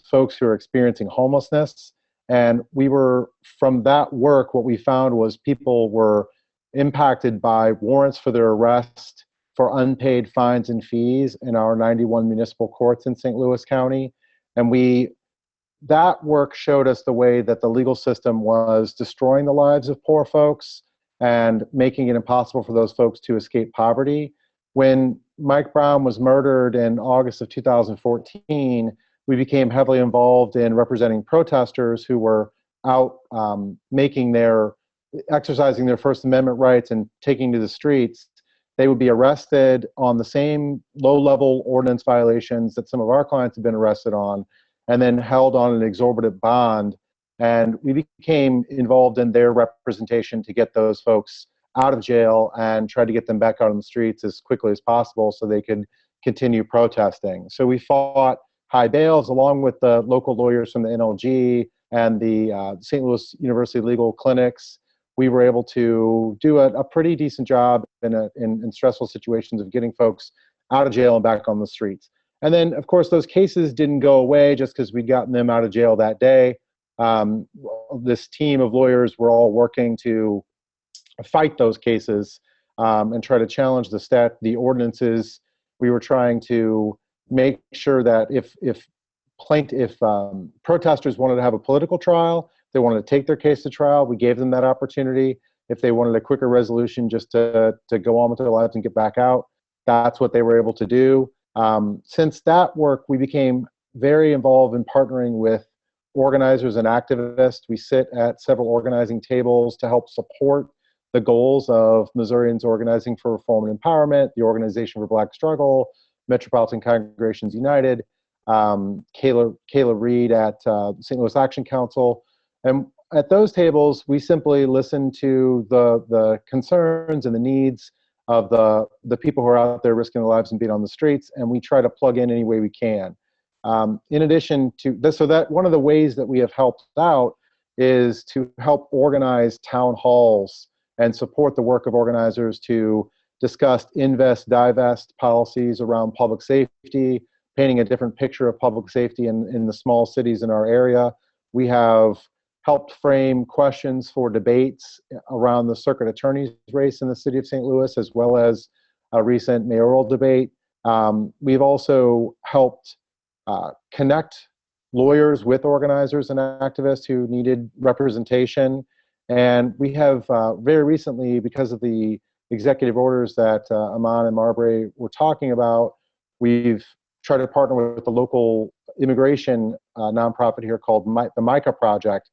folks who are experiencing homelessness. And from that work, what we found was people were impacted by warrants for their arrest for unpaid fines and fees in our 91 municipal courts in St. Louis County. And that work showed us the way that the legal system was destroying the lives of poor folks and making it impossible for those folks to escape poverty. When Mike Brown was murdered in August of 2014, we became heavily involved in representing protesters who were out exercising their First Amendment rights and taking to the streets. They would be arrested on the same low-level ordinance violations that some of our clients have been arrested on, and then held on an exorbitant bond. And we became involved in their representation to get those folks out of jail and try to get them back out on the streets as quickly as possible so they could continue protesting. So we fought high bails along with the local lawyers from the NLG and the St. Louis University Legal Clinics. We were able to do a pretty decent job in stressful situations of getting folks out of jail and back on the streets. And then, of course, those cases didn't go away just because we'd gotten them out of jail that day. This team of lawyers were all working to fight those cases and try to challenge the ordinances. We were trying to make sure that if protesters wanted to have a political trial, they wanted to take their case to trial, we gave them that opportunity. If they wanted a quicker resolution just to go on with their lives and get back out, that's what they were able to do. Since that work, we became very involved in partnering with organizers and activists. We sit at several organizing tables to help support the goals of Missourians Organizing for Reform and Empowerment, the Organization for Black Struggle, Metropolitan Congregations United, Kayla Reed at St. Louis Action Council. And at those tables, we simply listen to the concerns and the needs of the people who are out there risking their lives and being on the streets, and we try to plug in any way we can. In addition to this, so that one of the ways that we have helped out is to help organize town halls and support the work of organizers to discuss invest, divest policies around public safety, painting a different picture of public safety in the small cities in our area. We have helped frame questions for debates around the circuit attorney's race in the city of St. Louis, as well as a recent mayoral debate. We've also helped connect lawyers with organizers and activists who needed representation. And we have very recently, because of the executive orders that Aman and Marbury were talking about, we've tried to partner with the local immigration nonprofit here called the MICA Project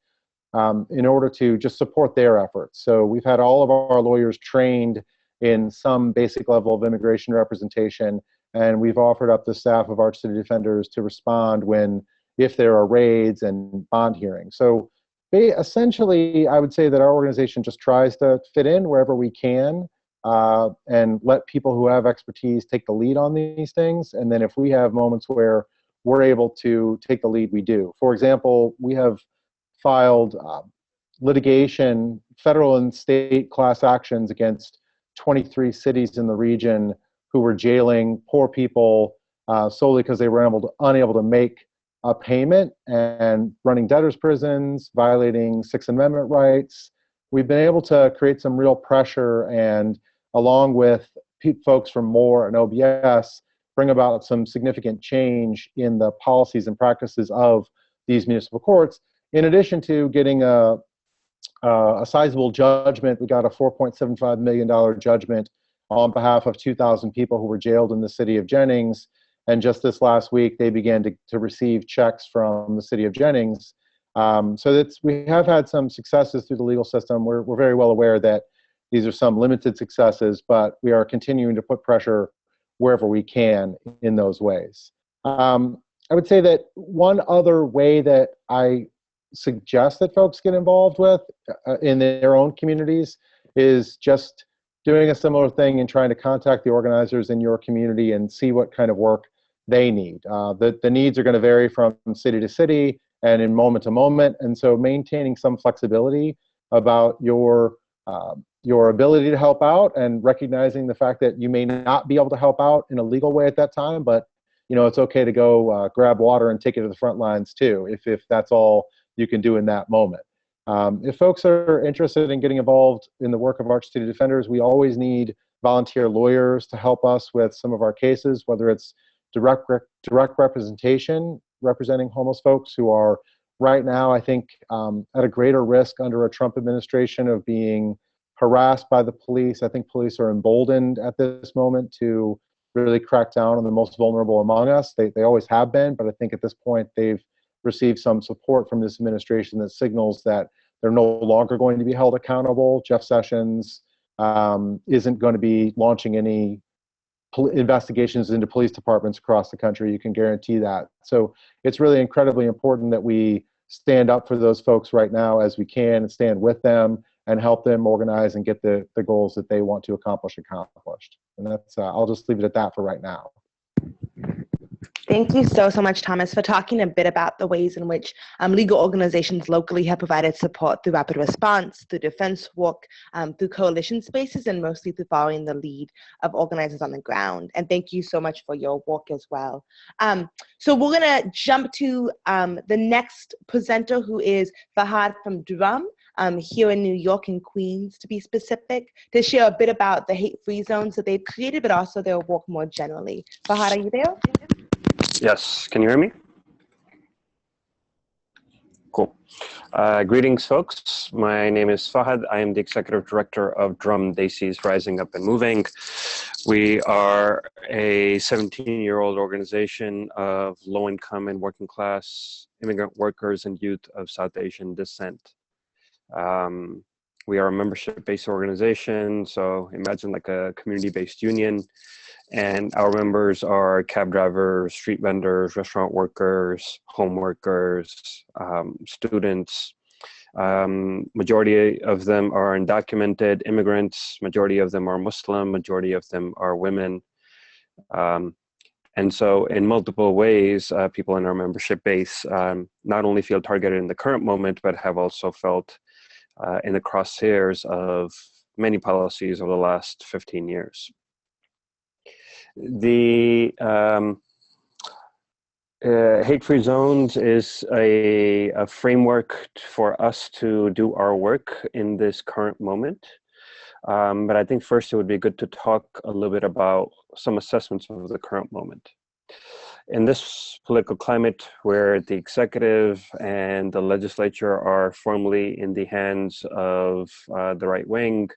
in order to just support their efforts. So we've had all of our lawyers trained in some basic level of immigration representation, and we've offered up the staff of our city defenders to respond if there are raids and bond hearings. So essentially, I would say that our organization just tries to fit in wherever we can and let people who have expertise take the lead on these things. And then if we have moments where we're able to take the lead, we do. For example, we have filed litigation, federal and state class actions against 23 cities in the region who were jailing poor people solely because they were unable to make a payment and running debtors' prisons, violating Sixth Amendment rights. We've been able to create some real pressure and, along with folks from MORE and OBS, bring about some significant change in the policies and practices of these municipal courts. In addition to getting a sizable judgment, we got a $4.75 million judgment on behalf of 2,000 people who were jailed in the city of Jennings. And just this last week, they began to receive checks from the city of Jennings. So we have had some successes through the legal system. We're very well aware that these are some limited successes, but we are continuing to put pressure wherever we can in those ways. I would say that one other way that I suggest that folks get involved with in their own communities is just doing a similar thing and trying to contact the organizers in your community and see what kind of work they need. The needs are going to vary from city to city and in moment to moment, and so maintaining some flexibility about your ability to help out and recognizing the fact that you may not be able to help out in a legal way at that time, but it's okay to go grab water and take it to the front lines too, if that's all you can do in that moment. If folks are interested in getting involved in the work of Arch City Defenders, we always need volunteer lawyers to help us with some of our cases, whether it's direct representation, representing homeless folks who are right now, I think, at a greater risk under a Trump administration of being harassed by the police. I think police are emboldened at this moment to really crack down on the most vulnerable among us. They always have been, but I think at this point they've received some support from this administration that signals that they're no longer going to be held accountable. Jeff Sessions isn't going to be launching any investigations into police departments across the country. You can guarantee that. So it's really incredibly important that we stand up for those folks right now as we can, and stand with them and help them organize and get the goals that they want to accomplish accomplished. And that's I'll just leave it at that for right now. Thank you so much, Thomas, for talking a bit about the ways in which legal organizations locally have provided support through rapid response, through defense work, through coalition spaces, and mostly through following the lead of organizers on the ground. And thank you so much for your work as well. So we're going to jump to the next presenter, who is Fahad from Drum, here in New York and Queens, to be specific, to share a bit about the hate-free zones that they've created, but also their work more generally. Fahad, are you there? Yes, can you hear me? Cool. Greetings, folks. My name is Fahad. I am the Executive Director of Drum Desi's Rising Up and Moving. We are a 17-year-old organization of low-income and working-class immigrant workers and youth of South Asian descent. We are a membership-based organization, so imagine like a community-based union. And our members are cab drivers, street vendors, restaurant workers, home workers, students. Majority of them are undocumented immigrants. Majority of them are Muslim. Majority of them are women. And so in multiple ways, people in our membership base not only feel targeted in the current moment, but have also felt in the crosshairs of many policies over the last 15 years. The hate-free zones is a framework for us to do our work in this current moment. But I think first it would be good to talk a little bit about some assessments of the current moment. In this political climate where the executive and the legislature are firmly in the hands of the right wing,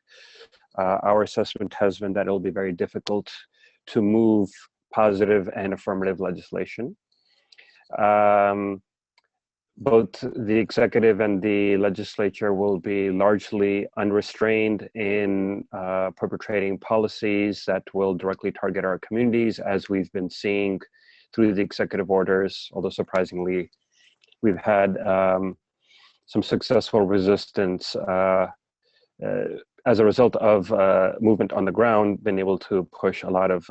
our assessment has been that it will be very difficult to move positive and affirmative legislation. Both the executive and the legislature will be largely unrestrained in perpetrating policies that will directly target our communities, as we've been seeing through the executive orders, although surprisingly, we've had some successful resistance as a result of movement on the ground, been able to push a lot of,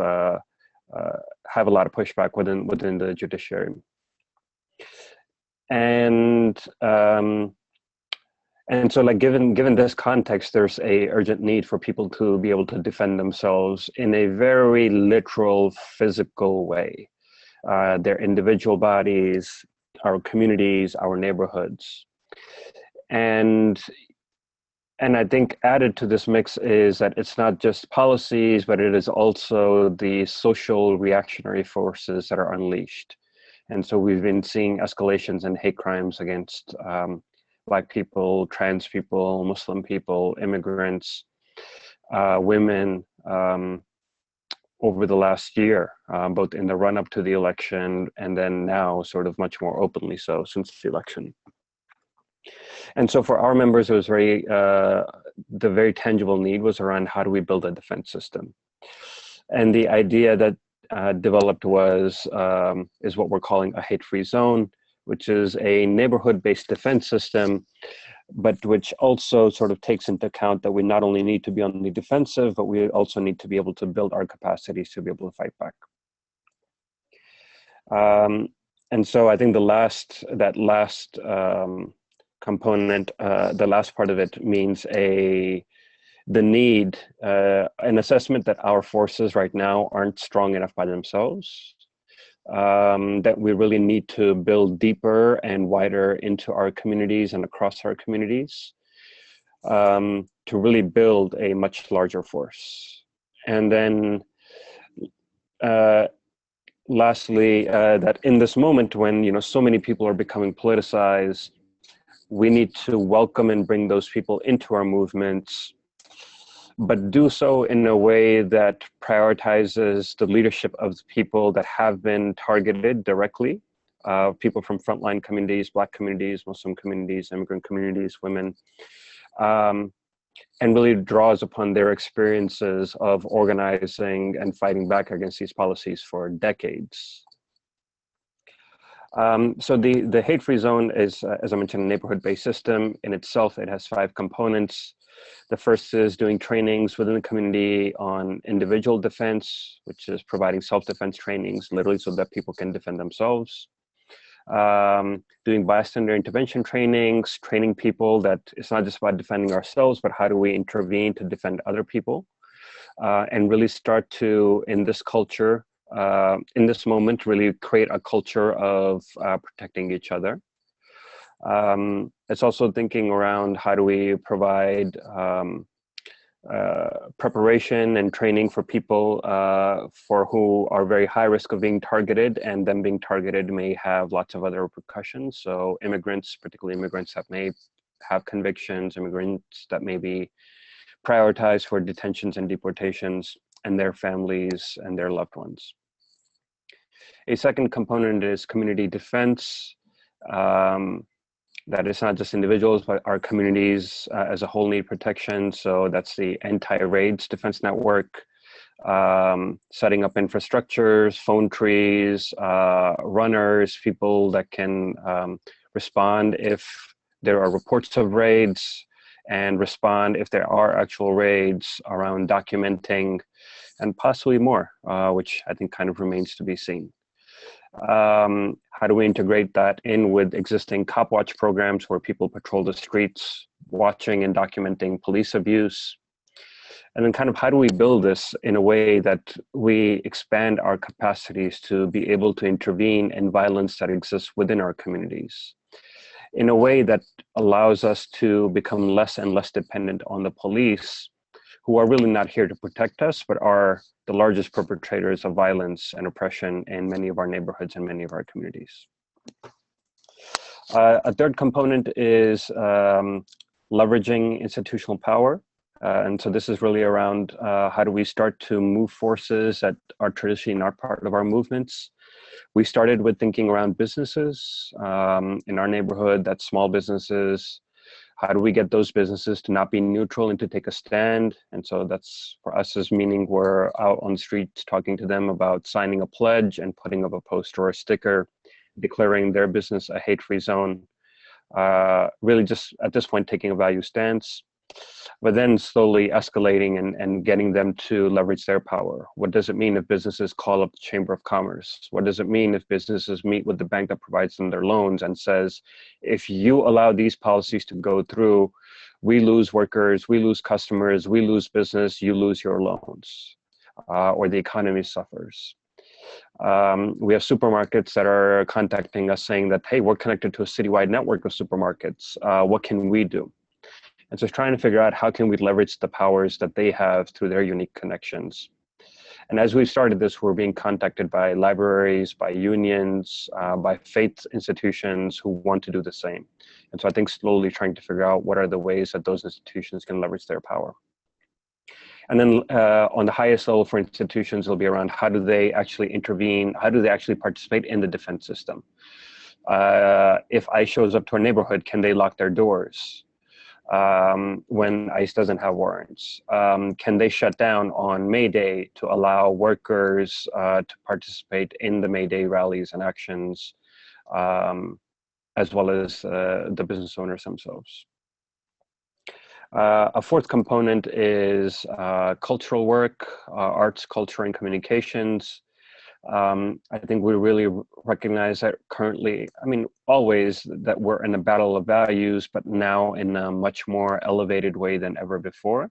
have a lot of pushback within the judiciary. And so, like, given this context, there's a urgent need for people to be able to defend themselves in a very literal, physical way. Their individual bodies, our communities, our neighborhoods. And I think added to this mix is that it's not just policies, but it is also the social reactionary forces that are unleashed. And so we've been seeing escalations in hate crimes against Black people, trans people, Muslim people, immigrants, women over the last year, both in the run-up to the election and then now sort of much more openly so since the election. And so for our members, it was the very tangible need was around how do we build a defense system? And the idea that developed is what we're calling a hate-free zone, which is a neighborhood-based defense system, but which also sort of takes into account that we not only need to be on the defensive, but we also need to be able to build our capacities to be able to fight back. And so I think that last component, the last part of it means an assessment that our forces right now aren't strong enough by themselves, that we really need to build deeper and wider into our communities and across our communities to really build a much larger force. And then lastly, that in this moment when so many people are becoming politicized, we need to welcome and bring those people into our movements, but do so in a way that prioritizes the leadership of the people that have been targeted directly, people from frontline communities, Black communities, Muslim communities, immigrant communities, women, and really draws upon their experiences of organizing and fighting back against these policies for decades. So the hate-free zone is, as I mentioned, a neighborhood-based system. In itself, it has 5 components. The first is doing trainings within the community on individual defense, which is providing self-defense trainings, literally so that people can defend themselves. Doing bystander intervention trainings, training people that it's not just about defending ourselves, but how do we intervene to defend other people, and really start to, in this culture, in this moment, really create a culture of protecting each other. It's also thinking around how do we provide preparation and training for people for who are very high risk of being targeted, and them being targeted may have lots of other repercussions. So immigrants, particularly immigrants that may have convictions, immigrants that may be prioritized for detentions and deportations, and their families and their loved ones. A second component is community defense. That is not just individuals, but our communities as a whole need protection. So that's the anti-raids defense network, setting up infrastructures, phone trees, runners, people that can respond if there are reports of raids, and respond if there are actual raids, around documenting, and possibly more, which I think kind of remains to be seen. How do we integrate that in with existing cop watch programs where people patrol the streets, watching and documenting police abuse? And then kind of how do we build this in a way that we expand our capacities to be able to intervene in violence that exists within our communities, in a way that allows us to become less and less dependent on the police, who are really not here to protect us, but are the largest perpetrators of violence and oppression in many of our neighborhoods and many of our communities. A third component is leveraging institutional power. And so this is really around how do we start to move forces that are traditionally not part of our movements. We started with thinking around businesses. In our neighborhood, that's small businesses. How do we get those businesses to not be neutral and to take a stand? And so that's, for us, is meaning we're out on the streets talking to them about signing a pledge and putting up a poster or a sticker, declaring their business a hate-free zone. Really just at this point taking a value stance, but then slowly escalating and getting them to leverage their power. What does it mean if businesses call up the Chamber of Commerce? What does it mean if businesses meet with the bank that provides them their loans and says, if you allow these policies to go through, we lose workers, we lose customers, we lose business, you lose your loans, or the economy suffers. We have supermarkets that are contacting us saying that, hey, we're connected to a citywide network of supermarkets. What can we do? And so trying to figure out how can we leverage the powers that they have through their unique connections. And as we started this, we're being contacted by libraries, by unions, by faith institutions who want to do the same. And so I think slowly trying to figure out what are the ways that those institutions can leverage their power. And then on the highest level for institutions, it'll be around how do they actually intervene? How do they actually participate in the defense system? If ICE shows up to a neighborhood, can they lock their doors? When ICE doesn't have warrants? Can they shut down on May Day to allow workers to participate in the May Day rallies and actions, as well as the business owners themselves? A fourth component is cultural work, arts, culture, and communications. I think we really recognize that currently, I mean, always that we're in a battle of values, but now in a much more elevated way than ever before.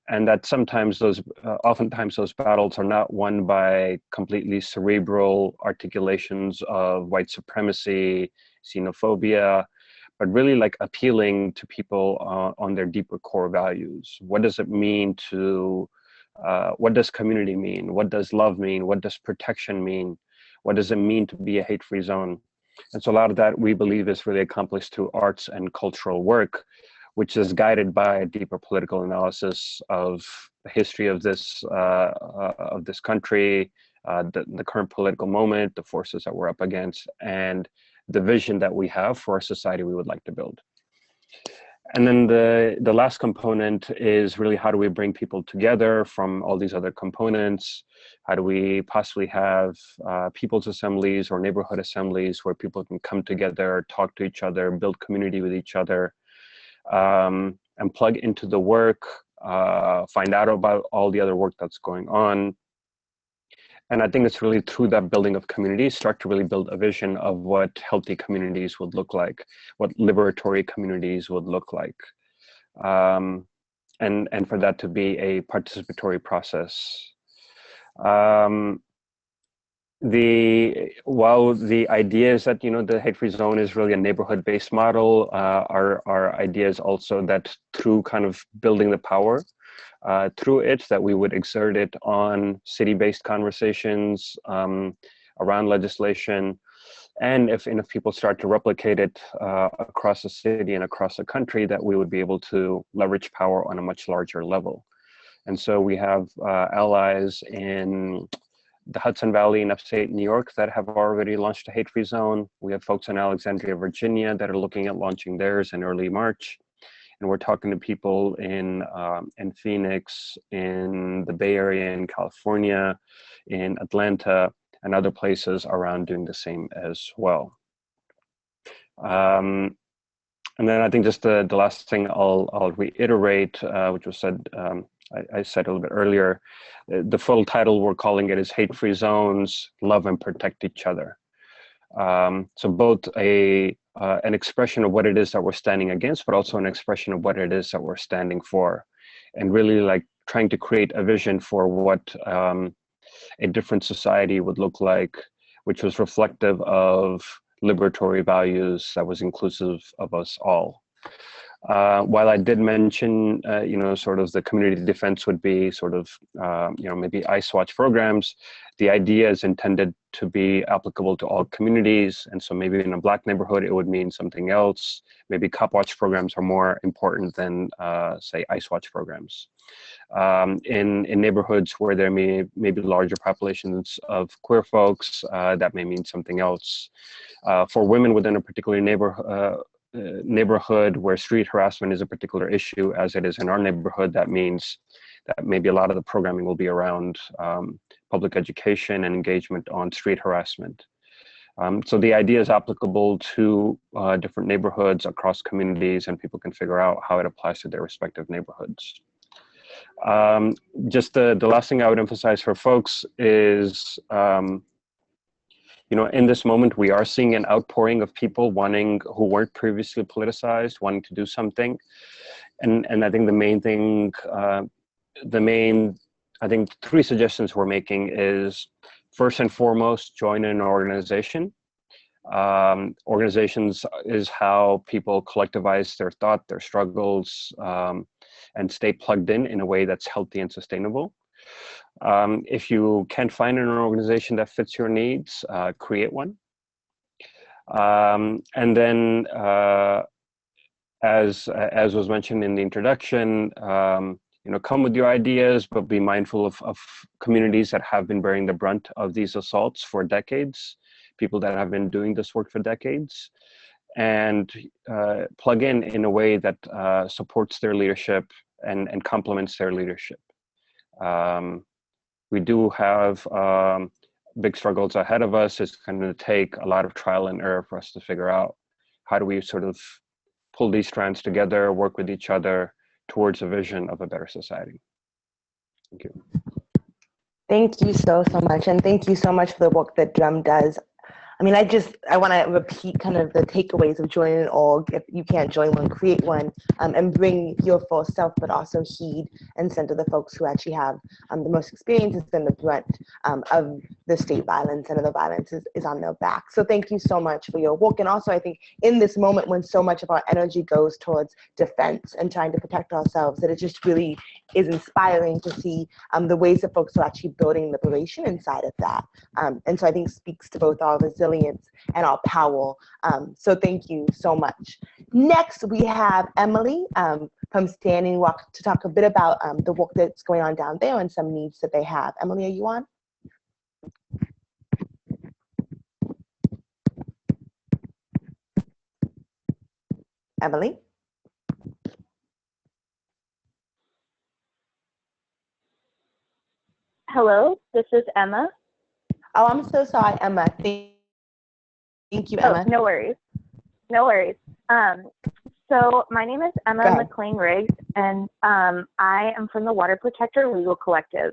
and that sometimes oftentimes those battles are not won by completely cerebral articulations of white supremacy, xenophobia, but really like appealing to people on their deeper core values. What does it mean to, what does community mean? What does love mean? What does protection mean? What does it mean to be a hate-free zone? And so a lot of that we believe is really accomplished through arts and cultural work, which is guided by a deeper political analysis of the history of this country, the current political moment, the forces that we're up against, and the vision that we have for a society we would like to build. And then the last component is really how do we bring people together from all these other components? How do we possibly have people's assemblies or neighborhood assemblies where people can come together, talk to each other, build community with each other, and plug into the work, find out about all the other work that's going on. And I think it's really through that building of communities, start to really build a vision of what healthy communities would look like, what liberatory communities would look like. And for that to be a participatory process. While the idea is that, you know, the hate-free zone is really a neighborhood-based model, our idea is also that through kind of building the power, through it, that we would exert it on city-based conversations around legislation, and if enough people start to replicate it across the city and across the country, that we would be able to leverage power on a much larger level. And so we have allies in the Hudson Valley in upstate New York that have already launched a hate-free zone. We have folks in Alexandria, Virginia that are looking at launching theirs in early March. And we're talking to people in Phoenix, in the Bay Area, in California, in Atlanta, and other places around doing the same as well. And then I think just the last thing I'll reiterate, which was said, I said a little bit earlier, the full title we're calling it is Hate-Free Zones, Love and Protect Each Other. So both an expression of what it is that we're standing against, but also an expression of what it is that we're standing for, and really like trying to create a vision for what a different society would look like, which was reflective of liberatory values, that was inclusive of us all. While I did mention, you know, sort of the community defense would be sort of, you know, maybe ICE watch programs, the idea is intended to be applicable to all communities. And so maybe in a Black neighborhood, it would mean something else. Maybe cop watch programs are more important than, say, ICE watch programs. In neighborhoods where there may be larger populations of queer folks, that may mean something else. For women within a particular neighborhood where street harassment is a particular issue, as it is in our neighborhood, that means that maybe a lot of the programming will be around public education and engagement on street harassment. So the idea is applicable to different neighborhoods across communities, and people can figure out how it applies to their respective neighborhoods. Just the last thing I would emphasize for folks is, you know, in this moment, we are seeing an outpouring of people who weren't previously politicized, wanting to do something. And I think the main thing, I think 3 suggestions we're making is, first and foremost, join an organization. Organizations is how people collectivize their thought, their struggles, and stay plugged in a way that's healthy and sustainable. If you can't find an organization that fits your needs, create one. And then, as was mentioned in the introduction, you know, come with your ideas, but be mindful of communities that have been bearing the brunt of these assaults for decades, people that have been doing this work for decades, and plug in a way that supports their leadership and complements their leadership. We do have big struggles ahead of us. It's going to take a lot of trial and error for us to figure out how do we sort of pull these strands together, work with each other towards a vision of a better society. Thank you. Thank you so much. And thank you so much for the work that DRUM does I mean, I want to repeat kind of the takeaways of joining an org. If you can't join one, create one, and bring your full self, but also heed and center the folks who actually have the most experiences and the brunt of the state violence and of the violence is on their back. So thank you so much for your work. And also, I think in this moment when so much of our energy goes towards defense and trying to protect ourselves, that it just really is inspiring to see the ways that folks are actually building liberation inside of that. And so I think speaks to both our resilience and our power. So thank you so much. Next, we have Emily from Standing Rock to talk a bit about the work that's going on down there and some needs that they have. Emily, are you on? Emily? Hello, this is Emma. Oh, I'm so sorry, Emma. Thank you, Emma. Oh, no worries. No worries. So my name is Emma McLean Riggs, and I am from the Water Protector Legal Collective,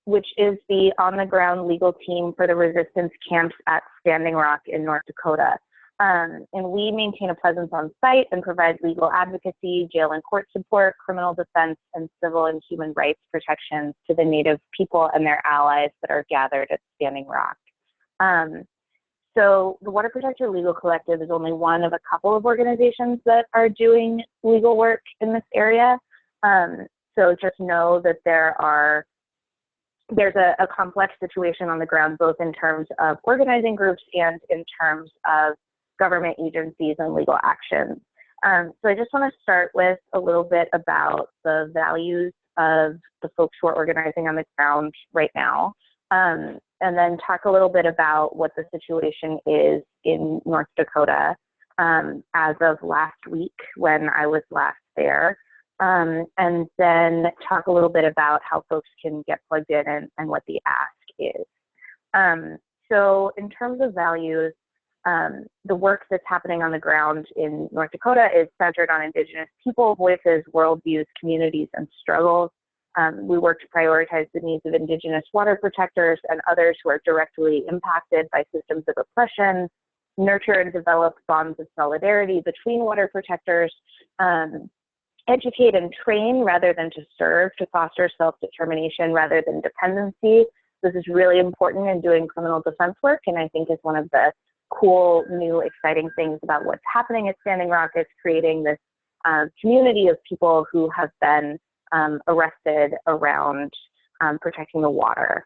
which is the on-the-ground legal team for the resistance camps at Standing Rock in North Dakota. And we maintain a presence on site and provide legal advocacy, jail and court support, criminal defense, and civil and human rights protections to the Native people and their allies that are gathered at Standing Rock. So the Water Protector Legal Collective is only one of a couple of organizations that are doing legal work in this area. So just know that there's a complex situation on the ground, both in terms of organizing groups and in terms of government agencies and legal actions. So I just want to start with a little bit about the values of the folks who are organizing on the ground right now, and then talk a little bit about what the situation is in North Dakota as of last week when I was last there, and then talk a little bit about how folks can get plugged in and what the ask is. So in terms of values, the work that's happening on the ground in North Dakota is centered on Indigenous people, voices, worldviews, communities, and struggles. We work to prioritize the needs of Indigenous water protectors and others who are directly impacted by systems of oppression, nurture and develop bonds of solidarity between water protectors, educate and train rather than to serve, to foster self-determination rather than dependency. This is really important in doing criminal defense work, and I think is one of the cool, new, exciting things about what's happening at Standing Rock is creating this community of people who have been arrested around protecting the water,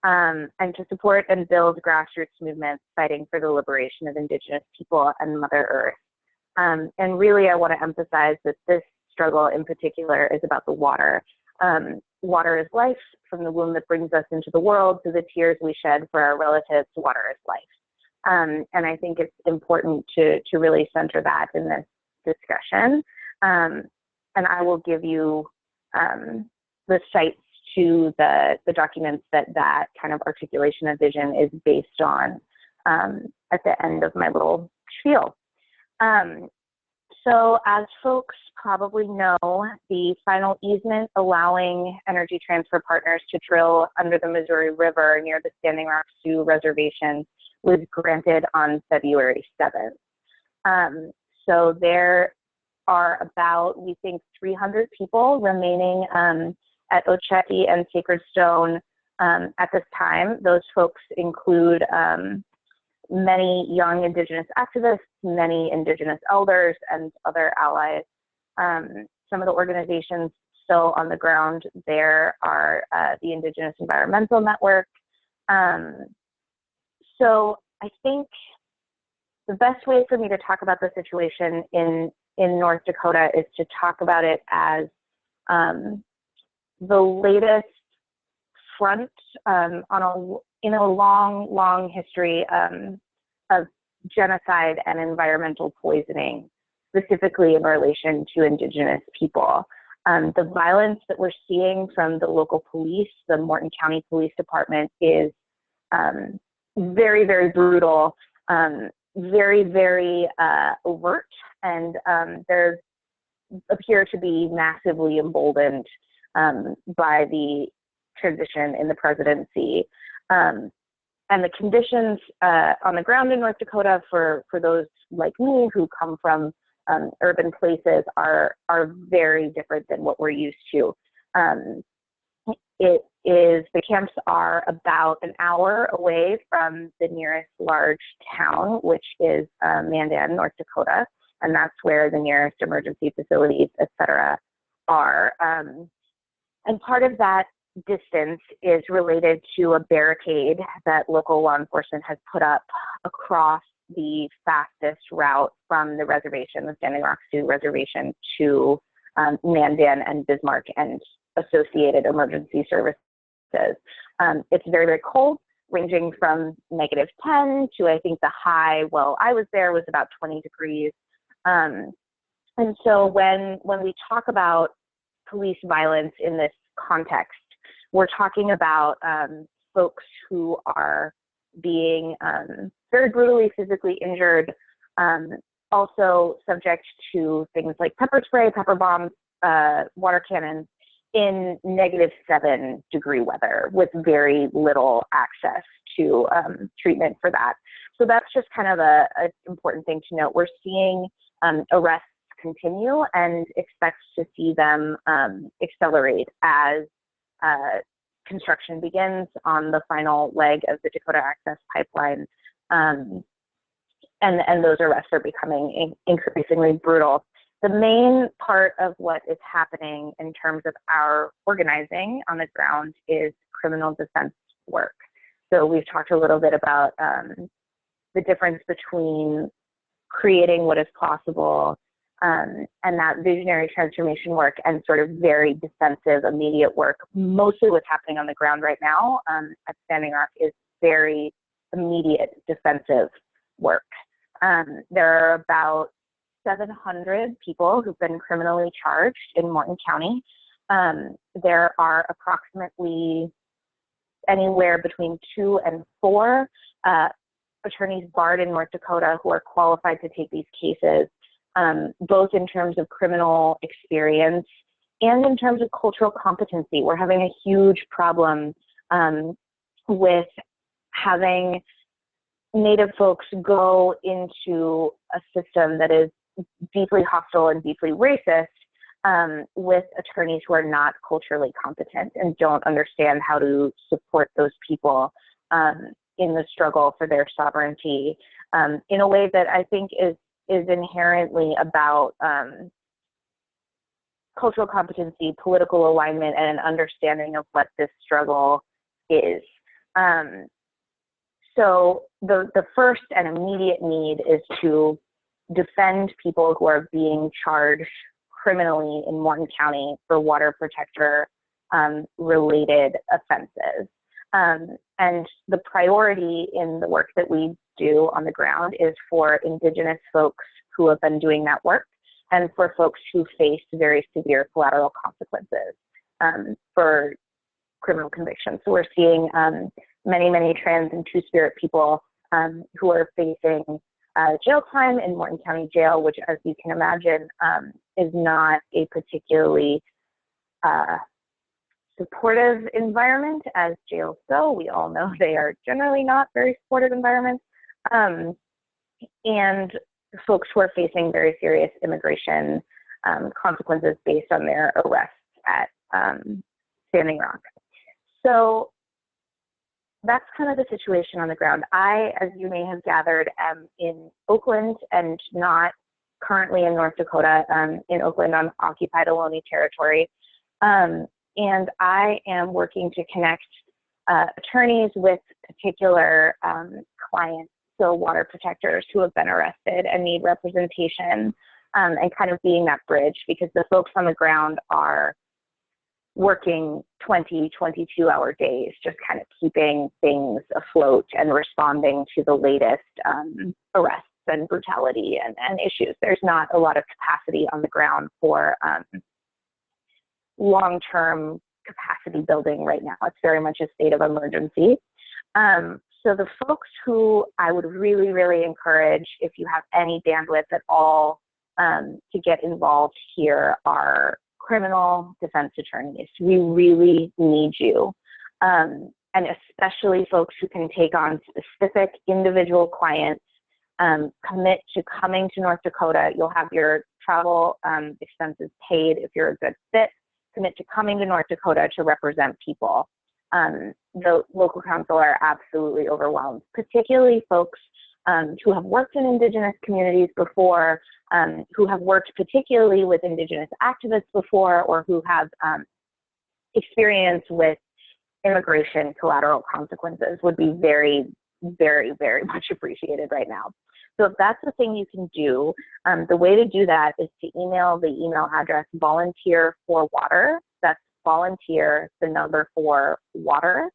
and to support and build grassroots movements fighting for the liberation of Indigenous people and Mother Earth. And really, I want to emphasize that this struggle in particular is about the water. Water is life. From the womb that brings us into the world to the tears we shed for our relatives, water is life. And I think it's important to really center that in this discussion. And I will give you the sites to the documents that kind of articulation of vision is based on at the end of my little spiel. So as folks probably know, the final easement allowing Energy Transfer Partners to drill under the Missouri River near the Standing Rock Sioux Reservation was granted on February 7th. So there are about, we think, 300 people remaining at Ocheti and Sacred Stone at this time. Those folks include many young Indigenous activists, many Indigenous elders, and other allies. Some of the organizations still on the ground there are the Indigenous Environmental Network. So I think the best way for me to talk about the situation in North Dakota is to talk about it as the latest front in a long, long history of genocide and environmental poisoning, specifically in relation to Indigenous people. The violence that we're seeing from the local police, the Morton County Police Department, is very, very brutal, very, very overt, and there appear to be massively emboldened by the transition in the presidency. And the conditions on the ground in North Dakota for those like me who come from urban places are very different than what we're used to. The camps are about an hour away from the nearest large town, which is Mandan, North Dakota, and that's where the nearest emergency facilities, et cetera, are. And part of that distance is related to a barricade that local law enforcement has put up across the fastest route from the reservation, the Standing Rock Sioux Reservation, to Mandan and Bismarck and associated emergency services. It's very, very cold, ranging from -10 to, I think the high, well, I was there, was about 20 degrees. And so when we talk about police violence in this context, we're talking about folks who are being very brutally physically injured, also subject to things like pepper spray, pepper bombs, water cannons in -7 degree weather with very little access to treatment for that. So that's just kind of an important thing to note. We're seeing arrests continue and expect to see them accelerate as construction begins on the final leg of the Dakota Access Pipeline. And those arrests are becoming increasingly brutal. The main part of what is happening in terms of our organizing on the ground is criminal defense work. So we've talked a little bit about the difference between creating what is possible and that visionary transformation work and sort of very defensive, immediate work. Mostly what's happening on the ground right now at Standing Rock is very immediate defensive work. There are about 700 people who've been criminally charged in Morton County. There are approximately anywhere between 2 and 4 attorneys barred in North Dakota who are qualified to take these cases, both in terms of criminal experience and in terms of cultural competency. We're having a huge problem with having Native folks go into a system that is deeply hostile and deeply racist with attorneys who are not culturally competent and don't understand how to support those people in the struggle for their sovereignty in a way that I think is inherently about cultural competency, political alignment, and an understanding of what this struggle is. So the first and immediate need is to defend people who are being charged criminally in Morton County for water protector related offenses. And the priority in the work that we do on the ground is for Indigenous folks who have been doing that work and for folks who face very severe collateral consequences for criminal convictions. So we're seeing many trans and two-spirit people who are facing jail time in Morton County Jail, which, as you can imagine, is not a particularly supportive environment as jails go. We all know they are generally not very supportive environments. And folks who are facing very serious immigration consequences based on their arrests at Standing Rock. So that's kind of the situation on the ground. I, as you may have gathered, am in Oakland and not currently in North Dakota. In Oakland on occupied Ohlone territory. And I am working to connect attorneys with particular clients, so water protectors who have been arrested and need representation, and kind of being that bridge, because the folks on the ground are working 20, 22-hour days, just kind of keeping things afloat and responding to the latest arrests and brutality and issues. There's not a lot of capacity on the ground for long-term capacity building right now. It's very much a state of emergency. So the folks who I would really encourage, if you have any bandwidth at all, to get involved here are criminal defense attorneys. We really need you. and especially folks who can take on specific individual clients, commit to coming to North Dakota. You'll have your travel expenses paid if you're a good fit. Commit to coming to North Dakota to represent people. The local council are absolutely overwhelmed, particularly folks who have worked in Indigenous communities before, who have worked particularly with Indigenous activists before, or who have experience with immigration collateral consequences would be very, very, very much appreciated right now. So if that's the thing you can do, the way to do that is to email the email address volunteer4water. That's volunteer, the number 4 water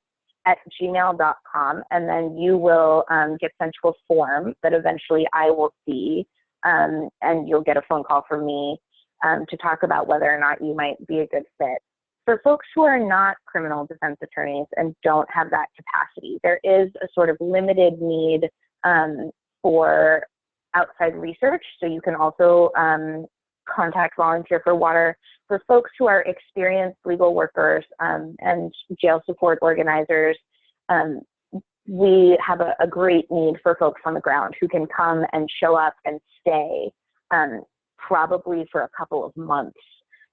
@gmail.com, and then you will get sent to a form that eventually I will see, and you'll get a phone call from me to talk about whether or not you might be a good fit. For folks who are not criminal defense attorneys and don't have that capacity, there is a sort of limited need for outside research. So you can also contact Volunteer for Water. For folks who are experienced legal workers and jail support organizers, we have a great need for folks on the ground who can come and show up and stay probably for a couple of months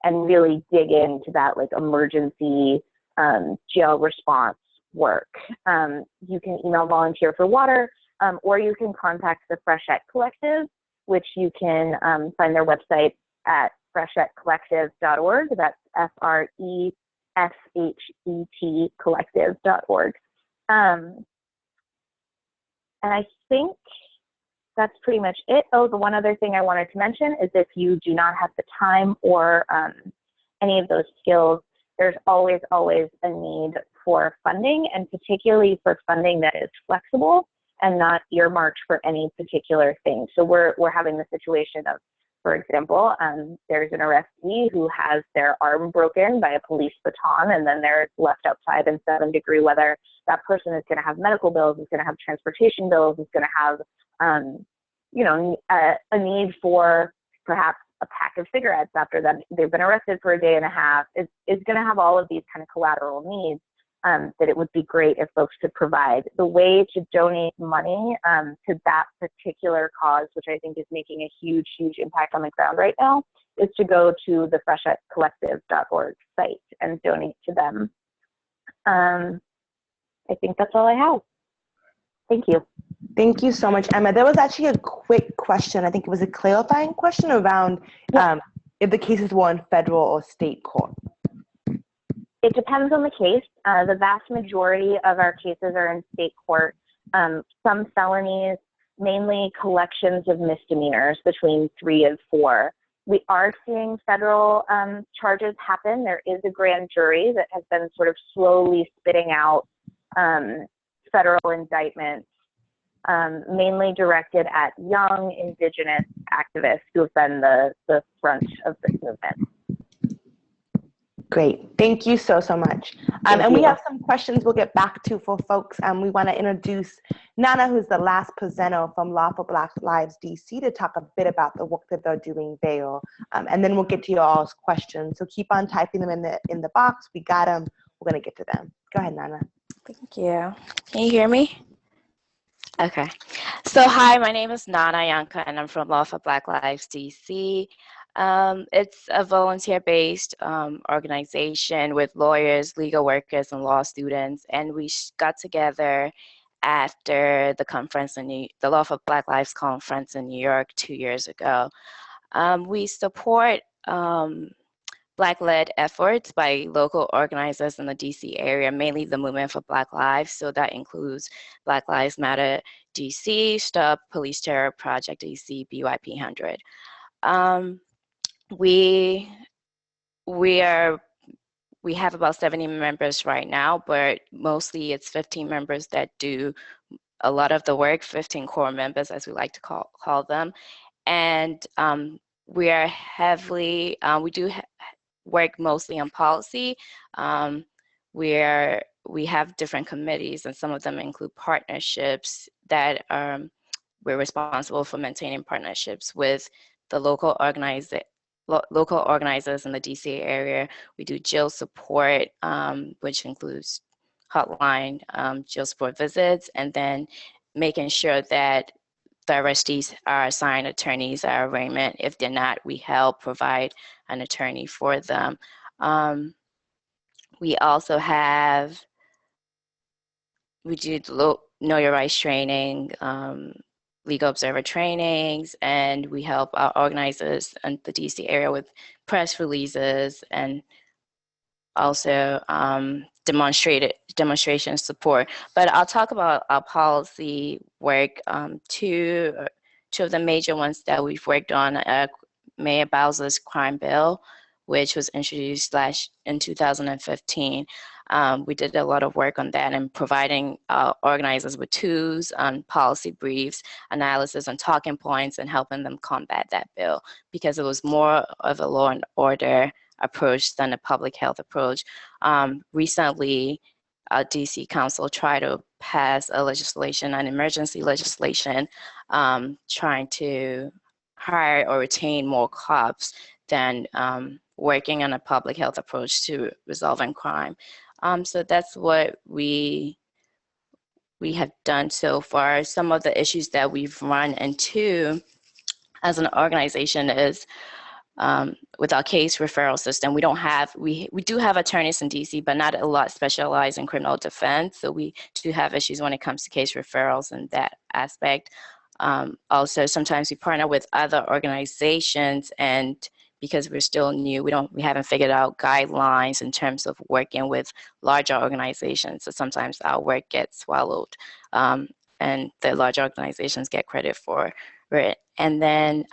and really dig into that like emergency jail response work. You can email Volunteer for Water, or you can contact the Freshet Collective, which you can find their website at freshetcollective.org. That's FRESHET collective.org. And I think that's pretty much it. Oh, the one other thing I wanted to mention is if you do not have the time or any of those skills, there's always a need for funding, and particularly for funding that is flexible and not earmarked for any particular thing. So we're having the situation of, for example, there's an arrestee who has their arm broken by a police baton, and then they're left outside in 7-degree weather. That person is going to have medical bills, is going to have transportation bills, is going to have, a need for perhaps a pack of cigarettes after that they've been arrested for a day and a half. Is going to have all of these kind of collateral needs that it would be great if folks could provide. The way to donate money to that particular cause, which I think is making a huge, huge impact on the ground right now, is to go to the freshetcollective.org site and donate to them. I think that's all I have. Thank you. Thank you so much, Emma. There was actually a quick question. I think it was a clarifying question around if the cases were in federal or state court. It depends on the case. The vast majority of our cases are in state court. Some felonies, mainly collections of misdemeanors between 3 and 4. We are seeing federal charges happen. There is a grand jury that has been sort of slowly spitting out federal indictments, mainly directed at young Indigenous activists who have been the front of this movement. Great. Thank you so much. And we have some questions we'll get back to for folks. We want to introduce Nana, who's the last presenter from Law for Black Lives DC, to talk a bit about the work that they're doing there. And then we'll get to your all's questions. So keep on typing them in the box. We got them. We're going to get to them. Go ahead, Nana. Thank you. Can you hear me? Okay. So hi, my name is Nana Yanka, and I'm from Law for Black Lives DC. It's a volunteer-based organization with lawyers, legal workers, and law students, and we got together after the conference the Law for Black Lives conference in New York 2 years ago. We support Black-led efforts by local organizers in the DC area, mainly the Movement for Black Lives. So that includes Black Lives Matter DC, Stop Police Terror Project DC, BYP 100. We have about 70 members right now, but mostly it's 15 members that do a lot of the work, 15 core members, as we like to call them. And we are heavily, we do work mostly on policy. We have different committees, and some of them include partnerships that we're responsible for maintaining partnerships with the local organizers in the DC area. We do jail support, which includes hotline just for visits, and then making sure that the arrestees are assigned attorneys at arraignment. If they're not, we help provide an attorney for them. We also we do know your rights training, legal observer trainings, and we help our organizers in the DC area with press releases and also demonstration support. But I'll talk about our policy work. Two of the major ones that we've worked on, Mayor Bowser's crime bill, which was introduced in 2015. We did a lot of work on that and providing organizers with tools on policy briefs, analysis on talking points, and helping them combat that bill because it was more of a law and order approach than a public health approach. Recently, DC Council tried to pass a legislation, an emergency legislation, trying to hire or retain more cops than working on a public health approach to resolving crime. So that's what we have done so far. Some of the issues that we've run into as an organization is with our case referral system, we do have attorneys in DC, but not a lot specialized in criminal defense. So we do have issues when it comes to case referrals and that aspect. Also, sometimes we partner with other organizations, and because we're still new, we haven't figured out guidelines in terms of working with larger organizations. So sometimes our work gets swallowed, and the large organizations get credit for it. And then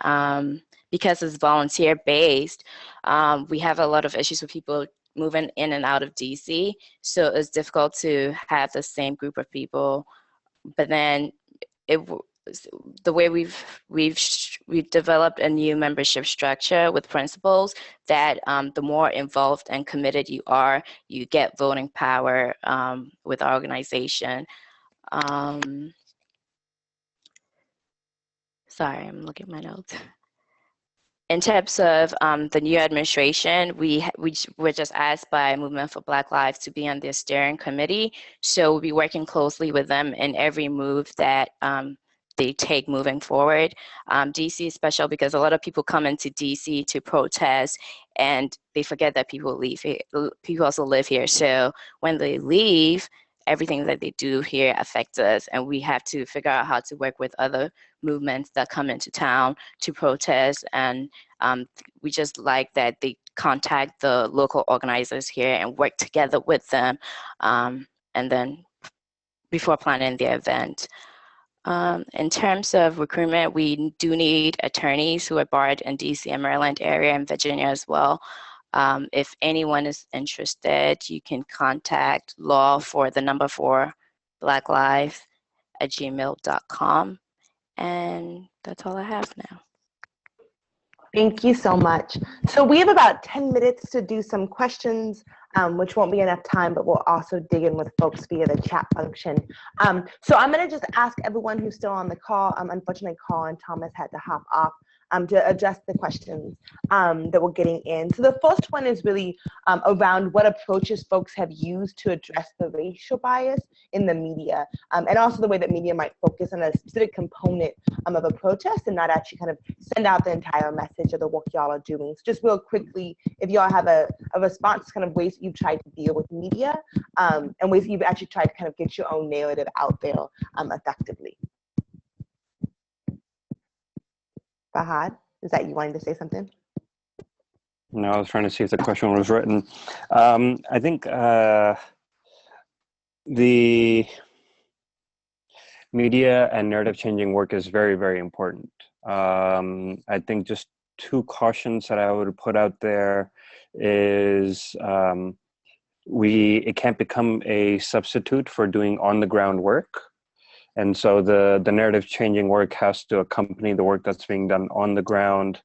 because it's volunteer-based, we have a lot of issues with people moving in and out of DC. So it's difficult to have the same group of people. But then the way we've developed a new membership structure with principles that the more involved and committed you are, you get voting power with our organization. Sorry, I'm looking at my notes. In terms of the new administration, we were just asked by Movement for Black Lives to be on their steering committee. So we'll be working closely with them in every move that they take moving forward. DC is special because a lot of people come into DC to protest and they forget that people also live here. So when they leave, everything that they do here affects us, and we have to figure out how to work with other movements that come into town to protest. And we just like that they contact the local organizers here and work together with them, and then before planning the event. In terms of recruitment, we do need attorneys who are barred in DC and Maryland area and Virginia as well. If anyone is interested, you can contact law4blacklives@gmail.com. And that's all I have now. Thank you so much. So we have about 10 minutes to do some questions, which won't be enough time, but we'll also dig in with folks via the chat function. So I'm going to just ask everyone who's still on the call. Unfortunately, Carl and Thomas had to hop off to address the questions that we're getting in. So the first one is really around what approaches folks have used to address the racial bias in the media, and also the way that media might focus on a specific component of a protest and not actually kind of send out the entire message of the work y'all are doing. So just real quickly, if y'all have a response to kind of ways you've tried to deal with media and ways you've actually tried to kind of get your own narrative out there effectively. Fahad, is that you wanting to say something? No, I was trying to see if the question was written. I think the media and narrative changing work is very, very important. I think just two cautions that I would put out there is it can't become a substitute for doing on the ground work. And so the narrative changing work has to accompany the work that's being done on the ground.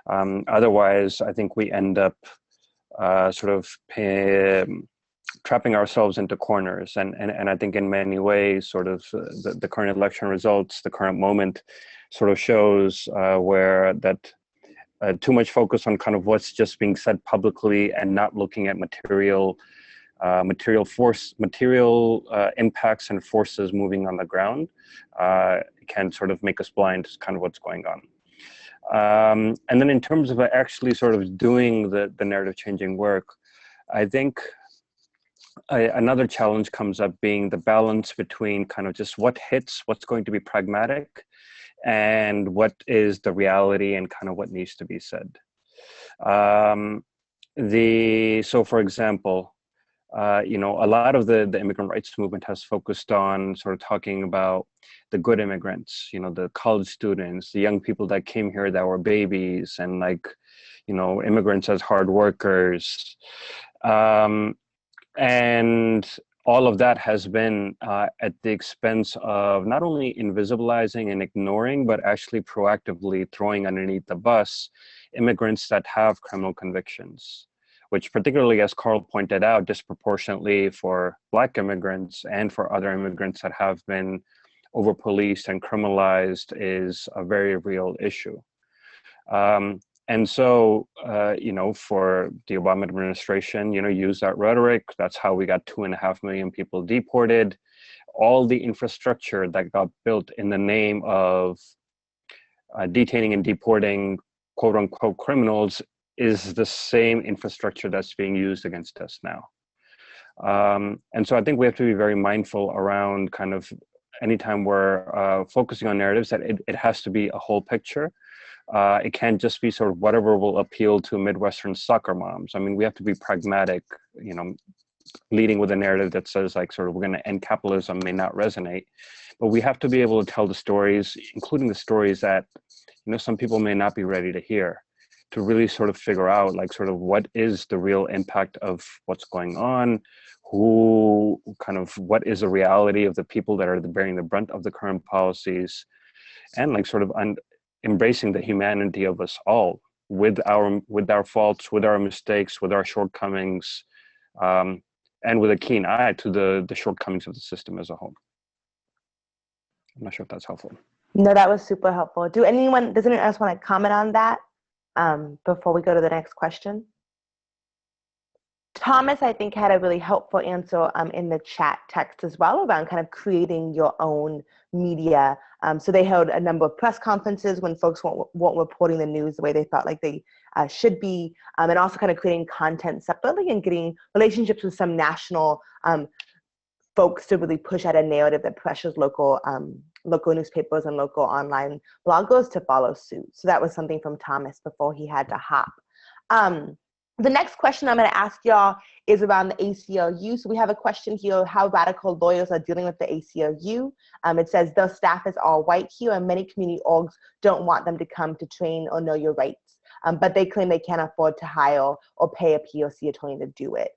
Otherwise, I think we end up trapping ourselves into corners. And I think in many ways, sort of the current election results, the current moment sort of shows where that too much focus on kind of what's just being said publicly and not looking at material material impacts and forces moving on the ground can sort of make us blind to kind of what's going on. And then in terms of actually sort of doing the narrative changing work, I think another challenge comes up being the balance between kind of just what hits, what's going to be pragmatic, and what is the reality and kind of what needs to be said. So for example, you know, a lot of the immigrant rights movement has focused on sort of talking about the good immigrants, you know, the college students, the young people that came here that were babies, and like, you know, immigrants as hard workers. And all of that has been at the expense of not only invisibilizing and ignoring, but actually proactively throwing underneath the bus immigrants that have criminal convictions, which particularly, as Carl pointed out, disproportionately for Black immigrants and for other immigrants that have been over-policed and criminalized is a very real issue. And so, you know, for the Obama administration, you know, use that rhetoric. That's how we got 2.5 million people deported. All the infrastructure that got built in the name of detaining and deporting quote unquote criminals is the same infrastructure that's being used against us now. And so I think we have to be very mindful around kind of anytime we're focusing on narratives that it has to be a whole picture. It can't just be sort of whatever will appeal to Midwestern soccer moms. I mean, we have to be pragmatic, you know, leading with a narrative that says like sort of we're going to end capitalism may not resonate, but we have to be able to tell the stories, including the stories that, you know, some people may not be ready to hear, to really sort of figure out like sort of what is the real impact of what's going on, who kind of, what is the reality of the people that are bearing the brunt of the current policies, and like sort of embracing the humanity of us all with our faults, with our mistakes, with our shortcomings, and with a keen eye to the shortcomings of the system as a whole. I'm not sure if that's helpful. No, that was super helpful. Does anyone else want to comment on that before we go to the next question? Thomas, I think, had a really helpful answer in the chat text as well around kind of creating your own media. So they held a number of press conferences when folks weren't reporting the news the way they felt like they should be, and also kind of creating content separately and getting relationships with some national folks to really push out a narrative that pressures local newspapers and local online bloggers to follow suit. So that was something from Thomas before he had to hop. The next question I'm going to ask y'all is around the ACLU. So we have a question here, how radical lawyers are dealing with the ACLU. It says, the staff is all white here and many community orgs don't want them to come to train or know your rights, but they claim they can't afford to hire or pay a POC attorney to do it.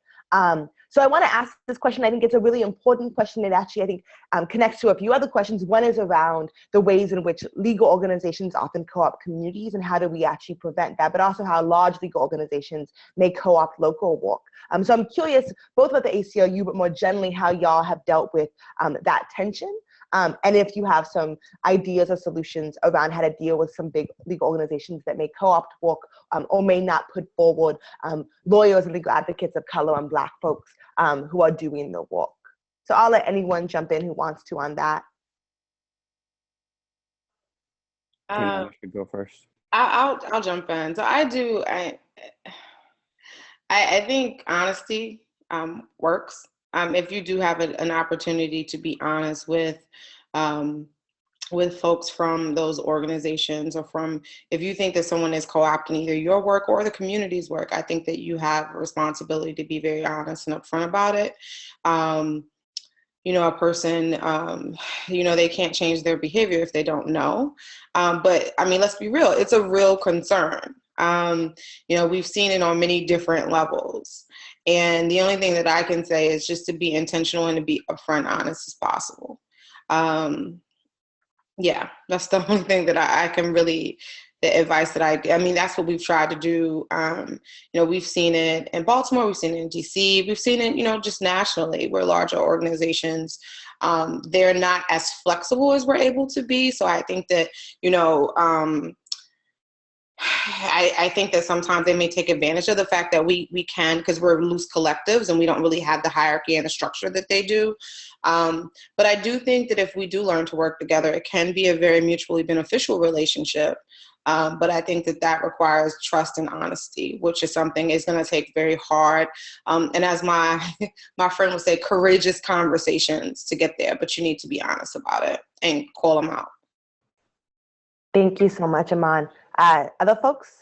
So I want to ask this question. I think it's a really important question. It actually, I think, connects to a few other questions. One is around the ways in which legal organizations often co-opt communities and how do we actually prevent that, but also how large legal organizations may co-opt local work. So I'm curious both about the ACLU, but more generally how y'all have dealt with that tension. And if you have some ideas or solutions around how to deal with some big legal organizations that may co-opt work or may not put forward lawyers and legal advocates of color and Black folks who are doing the work. So I'll let anyone jump in who wants to on that. I should go first. I'll jump in. So I think honesty works. If you do have an opportunity to be honest with folks from those organizations, or if you think that someone is co-opting either your work or the community's work, I think that you have a responsibility to be very honest and upfront about it. You know, a person, you know, they can't change their behavior if they don't know. But I mean, let's be real, it's a real concern. You know, we've seen it on many different levels. And the only thing that I can say is just to be intentional and to be upfront, honest as possible. Yeah, that's the only thing that I can really, the advice that I mean, that's what we've tried to do. You know, we've seen it in Baltimore, we've seen it in DC, we've seen it, you know, just nationally where larger organizations, they're not as flexible as we're able to be. So I think that, you know, I think that sometimes they may take advantage of the fact that we can, because we're loose collectives and we don't really have the hierarchy and the structure that they do. But I do think that if we do learn to work together, it can be a very mutually beneficial relationship. But I think that that requires trust and honesty, which is something is going to take very hard. And as my friend would say, courageous conversations to get there, but you need to be honest about it and call them out. Thank you so much, Iman. Other folks?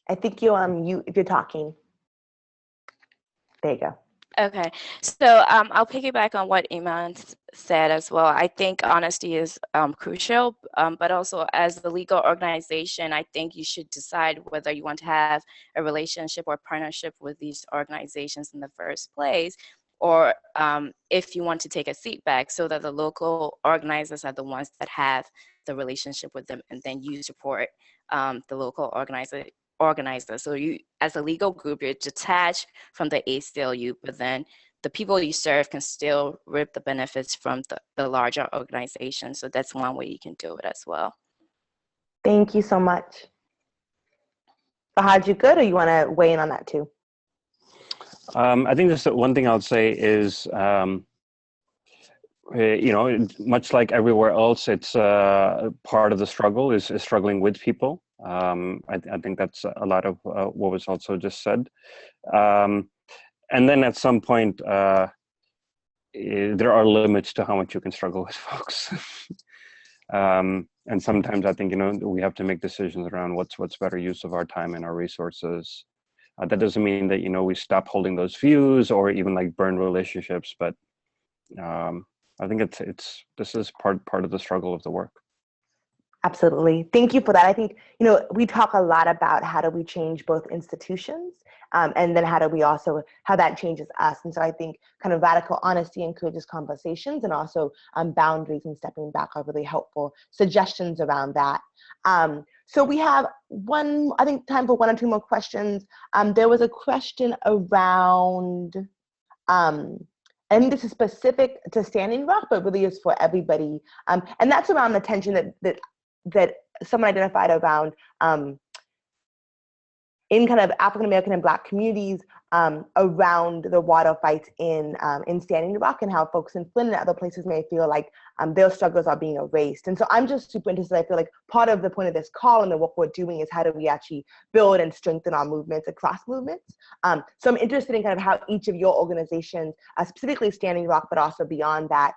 I think you if you're talking. There you go. Okay, so I'll piggyback on what Iman said as well. I think honesty is crucial, but also as the legal organization, I think you should decide whether you want to have a relationship or partnership with these organizations in the first place, or if you want to take a seat back so that the local organizers are the ones that have the relationship with them, and then you support the local organizer. So you, as a legal group, you're detached from the ACLU, but then the people you serve can still reap the benefits from the larger organization. So that's one way you can do it as well. Thank you so much. Fahad, you good, or you want to weigh in on that too? I think just one thing I'll say is, much like everywhere else, it's part of the struggle is struggling with people. I think that's a lot of what was also just said. And then at some point, there are limits to how much you can struggle with folks. And sometimes I think, we have to make decisions around what's better use of our time and our resources. That doesn't mean that, we stop holding those views or even like burn relationships, but I think this is part of the struggle of the work. Absolutely. Thank you for that. I think, we talk a lot about how do we change both institutions, and then how that changes us. And so I think kind of radical honesty and courageous conversations, and also boundaries and stepping back are really helpful suggestions around that. So we have time for one or two more questions. There was a question around, I think this is specific to Standing Rock, but really is for everybody. And that's around the tension that someone identified around in kind of African American and Black communities around the water fights in Standing Rock, and how folks in Flint and other places may feel like their struggles are being erased. And so I'm just super interested. I feel like part of the point of this call and the work we're doing is how do we actually build and strengthen our movements across movements. So I'm interested in kind of how each of your organizations, specifically Standing Rock, but also beyond that,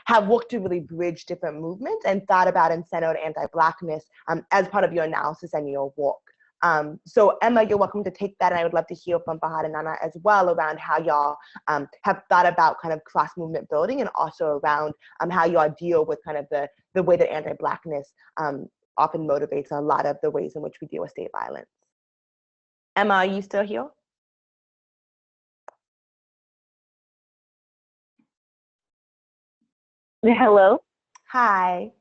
have worked to really bridge different movements and thought about and centered anti-Blackness as part of your analysis and your work. So Emma, you're welcome to take that, and I would love to hear from Fahad and Nana as well around how y'all have thought about kind of cross-movement building, and also around how y'all deal with kind of the way that anti-Blackness often motivates a lot of the ways in which we deal with state violence. Emma, are you still here? Hello? Hi.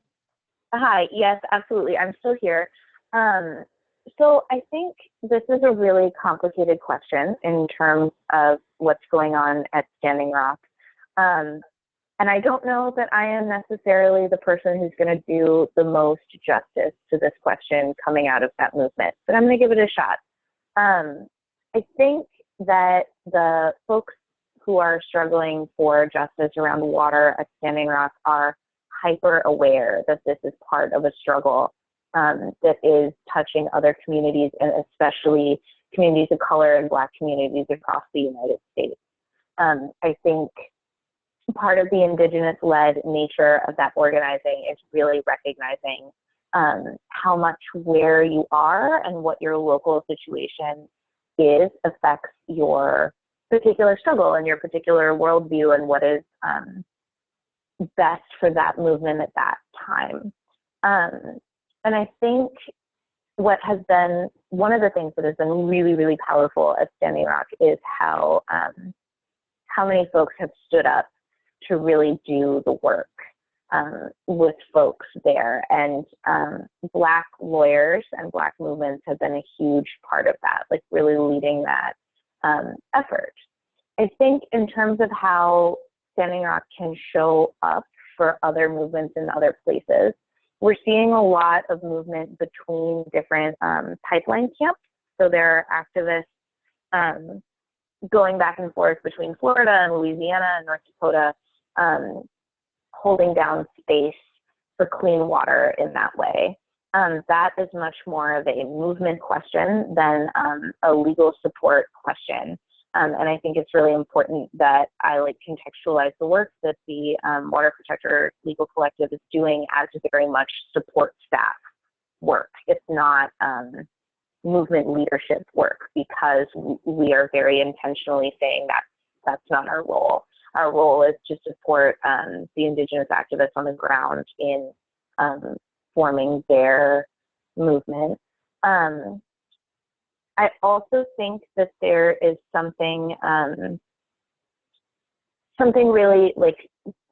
Hi, yes, absolutely, I'm still here. So I think this is a really complicated question in terms of what's going on at Standing Rock. And I don't know that I am necessarily the person who's going to do the most justice to this question coming out of that movement, but I'm going to give it a shot. I think that the folks who are struggling for justice around water at Standing Rock are hyper aware that this is part of a struggle that is touching other communities, and especially communities of color and Black communities across the United States. I think part of the Indigenous-led nature of that organizing is really recognizing how much where you are and what your local situation is affects your particular struggle and your particular worldview and what is best for that movement at that time. And I think what has been one of the things that has been really, really powerful at Standing Rock is how many folks have stood up to really do the work with folks there. And Black lawyers and Black movements have been a huge part of that, like really leading that effort. I think in terms of how Standing Rock can show up for other movements in other places, we're seeing a lot of movement between different pipeline camps. So there are activists going back and forth between Florida and Louisiana and North Dakota, holding down space for clean water in that way. That is much more of a movement question than a legal support question. And I think it's really important that I contextualize the work that the Water Protector Legal Collective is doing as very much support staff work. It's not movement leadership work, because we are very intentionally saying that that's not our role. Our role is to support the Indigenous activists on the ground in forming their movement. I also think that there is something really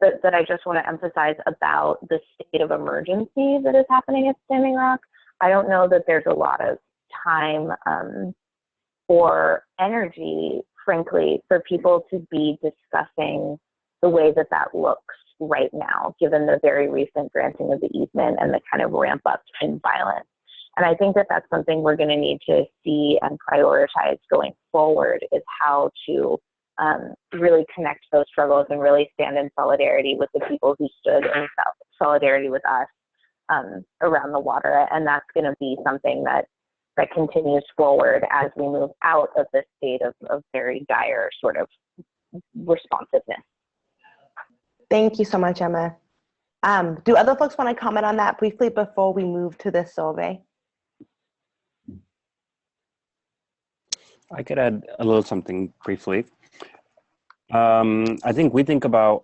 that I just want to emphasize about the state of emergency that is happening at Standing Rock. I don't know that there's a lot of time or energy, frankly, for people to be discussing the way that that looks right now, given the very recent granting of the easement and the kind of ramp up in violence. And I think that that's something we're going to need to see and prioritize going forward, is how to really connect those struggles and really stand in solidarity with the people who stood in solidarity with us around the water. And that's going to be something that continues forward as we move out of this state of very dire sort of responsiveness. Thank you so much, Emma. Do other folks want to comment on that briefly before we move to the survey? I could add a little something briefly. I think we think about,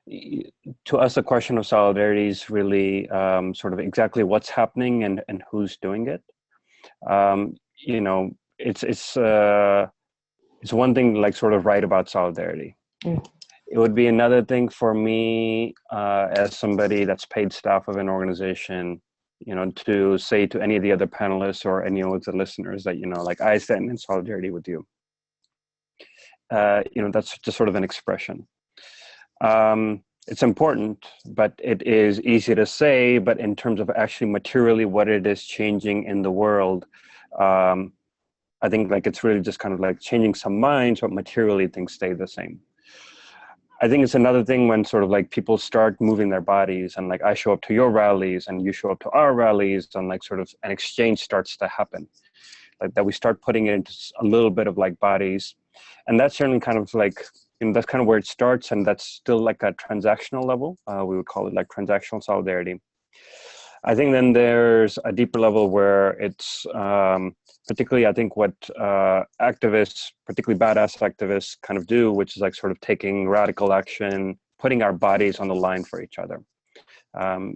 to us, the question of solidarity is really sort of exactly what's happening and who's doing it. You know, it's one thing sort of write about solidarity. It would be another thing for me as somebody that's paid staff of an organization, you know, to say to any of the other panelists or any of the listeners that, you know, I stand in solidarity with you. You know, that's just sort of an expression. It's important, but it is easy to say, but in terms of actually materially what it is changing in the world, I think it's really just kind of changing some minds, but materially things stay the same. I think it's another thing when sort of people start moving their bodies, and I show up to your rallies and you show up to our rallies, and sort of an exchange starts to happen, that we start putting it into a little bit of bodies. And that's certainly kind of you know, that's kind of where it starts, and that's still a transactional level. We would call it transactional solidarity. I think then there's a deeper level where it's particularly, I think, what activists, particularly badass activists, kind of do, which is sort of taking radical action, putting our bodies on the line for each other.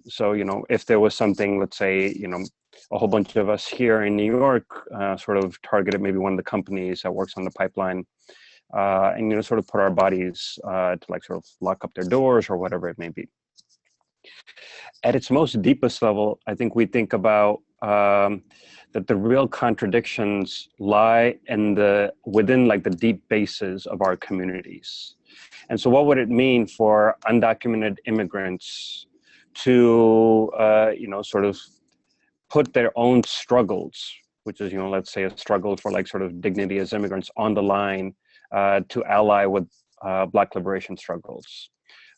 So, you know, if there was something, let's say, you know, a whole bunch of us here in New York sort of targeted maybe one of the companies that works on the pipeline, and, you know, sort of put our bodies to sort of lock up their doors or whatever it may be. At its most deepest level, I think we think about that the real contradictions lie in within the deep bases of our communities. And so what would it mean for undocumented immigrants to, you know, sort of put their own struggles, which is, you know, let's say a struggle for sort of dignity as immigrants, on the line to ally with Black liberation struggles?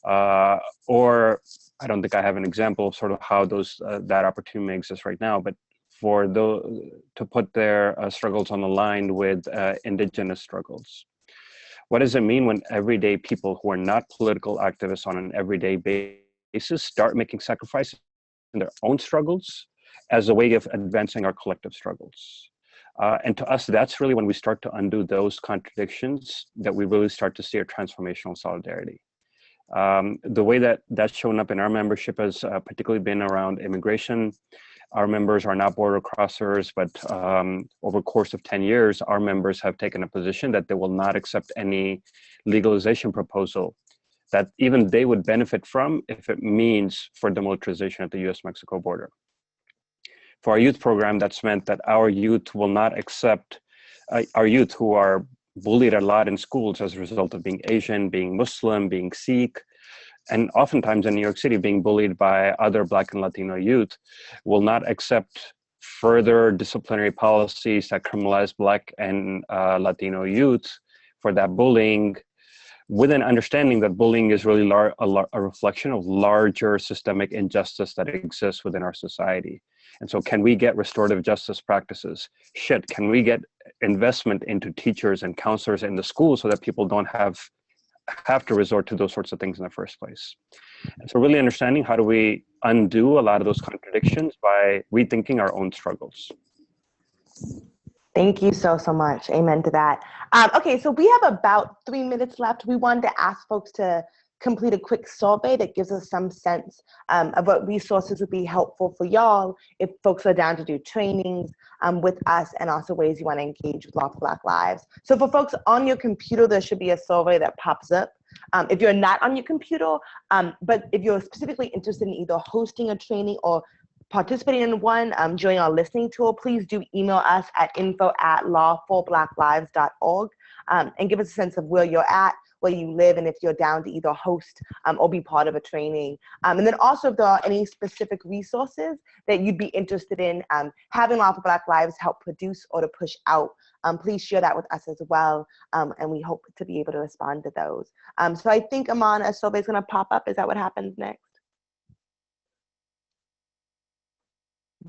Or I don't think I have an example of sort of how that opportunity may exist right now, but for to put their struggles on the line with indigenous struggles. What does it mean when everyday people who are not political activists on an everyday basis start making sacrifices in their own struggles as a way of advancing our collective struggles? And to us, that's really when we start to undo those contradictions, that we really start to see a transformational solidarity. The way that that's shown up in our membership has particularly been around immigration. Our members are not border crossers, but over the course of 10 years, our members have taken a position that they will not accept any legalization proposal that even they would benefit from if it means for demilitarization at the US-Mexico border. For our youth program, that's meant that our youth will not accept, our youth who are bullied a lot in schools as a result of being Asian, being Muslim, being Sikh, and oftentimes in New York City being bullied by other Black and Latino youth, will not accept further disciplinary policies that criminalize Black and Latino youth for that bullying, with an understanding that bullying is really a reflection of larger systemic injustice that exists within our society. And so can we get restorative justice practices? Can we get investment into teachers and counselors in the schools so that people don't have to resort to those sorts of things in the first place? And so really understanding how do we undo a lot of those contradictions by rethinking our own struggles. Thank you so much. Amen to that. Okay, so we have about 3 minutes left. We wanted to ask folks to complete a quick survey that gives us some sense of what resources would be helpful for y'all if folks are down to do trainings with us, and also ways you want to engage with Law for Black Lives. So for folks on your computer, there should be a survey that pops up. If you're not on your computer, but if you're specifically interested in either hosting a training or participating in one, joining our listening tool, please do email us at info@law4blacklives.org and give us a sense of where you're at, where you live, and if you're down to either host or be part of a training. And then also if there are any specific resources that you'd be interested in having Law for Black Lives help produce or to push out, please share that with us as well. And we hope to be able to respond to those. So I think, Aman, a survey is gonna pop up. Is that what happens next?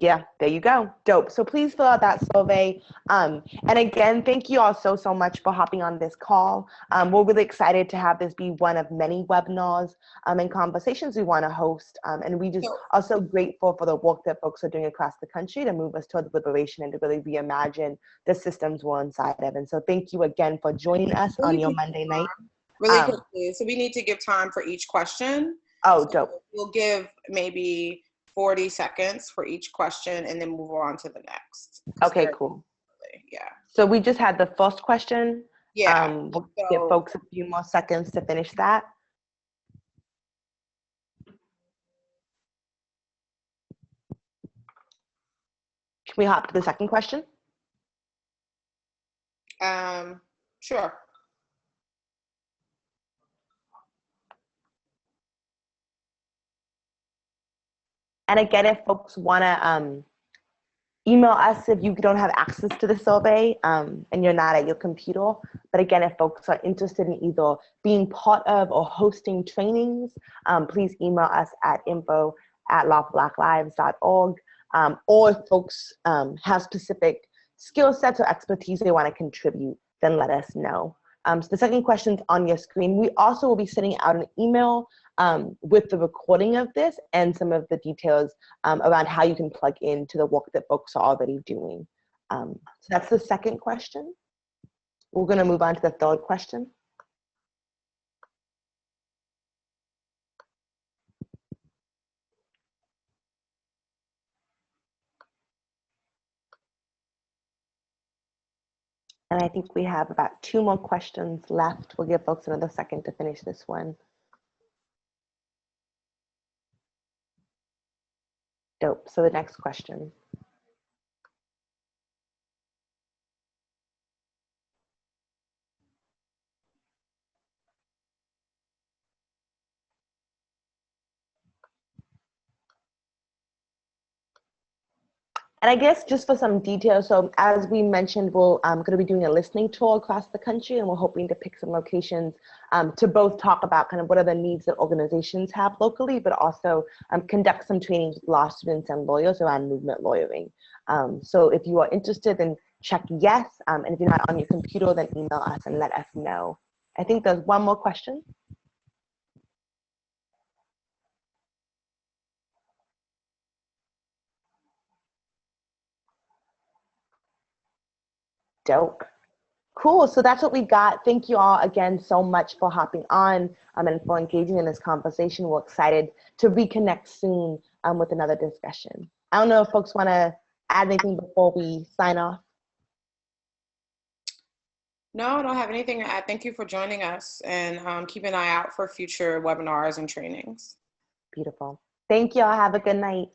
Yeah, there you go. Dope. So please fill out that survey. And again, thank you all so much for hopping on this call. We're really excited to have this be one of many webinars and conversations we want to host. And we just are so grateful for the work that folks are doing across the country to move us towards liberation and to really reimagine the systems we're inside of. And so thank you again for joining us on your Monday night. Really quickly, so we need to give time for each question. Oh, so dope. We'll give maybe 40 seconds for each question and then move on to the next. Okay, cool. Yeah. So we just had the first question. Yeah. We'll give folks a few more seconds to finish that. Can we hop to the second question? Sure. And again, if folks want to email us if you don't have access to the survey and you're not at your computer. But again, if folks are interested in either being part of or hosting trainings, please email us at info@lawforblacklives.org. Or if folks have specific skill sets or expertise they want to contribute, then let us know. So the second question's on your screen. We also will be sending out an email with the recording of this and some of the details around how you can plug into the work that folks are already doing. So that's the second question. We're going to move on to the third question. And I think we have about 2 more questions left. We'll give folks another second to finish this one. Dope. So the next question. And I guess just for some details, so as we mentioned, we're going to be doing a listening tour across the country, and we're hoping to pick some locations to both talk about kind of what are the needs that organizations have locally, but also conduct some trainings with law students and lawyers around movement lawyering. So if you are interested, then check yes, and if you're not on your computer, then email us and let us know. I think there's one more question. Dope. Cool. So that's what we got. Thank you all again so much for hopping on and for engaging in this conversation. We're excited to reconnect soon with another discussion. I don't know if folks want to add anything before we sign off. No, I don't have anything to add. Thank you for joining us, and keep an eye out for future webinars and trainings. Beautiful. Thank you all. Have a good night.